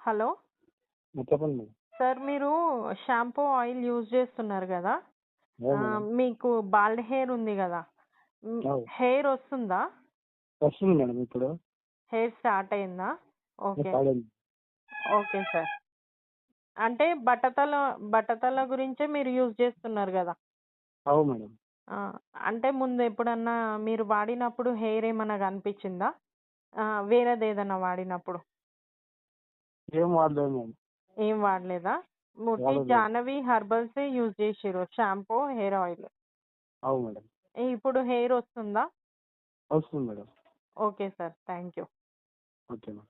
Hello! చెప్పండి madam. Sir మీరు shampoo, oil use చేస్తున్నారు గదా! అవును మేడం. మీకు బాల్డ్ హెయిర్ ఉంది గదా! అవును. హెయిర్ వస్తుందా? వస్తుంది మేడం ఇప్పుడు. హెయిర్ స్టార్ట్ అయిందా? ఓకే. కాలేదు. Okay sir. అంటే బట్టతల గురించే మీరు యూజ్ చేస్తున్నారు గదా! అవును మేడం. ఆ! అంటే ముందు ఎప్పుడన్నా మీరు వాడినప్పుడు హెయిర్ ఏమన్నా కనిపించిందా? వేరేదేదన్నా వాడినప్పుడు? ఏం వాడలేదు మేడం. ఏం వాడలేదా? ఉట్టి వాడలేదు మేడం. జాహ్నవి హెర్బల్సే యూజ్ చేసిర్రు. Shampoo, hair oil. అవును మేడం. ఇప్పుడు హెయిర్ వస్తుందా? వస్తుంది madam. Okay sir. Thank you. Okay madam.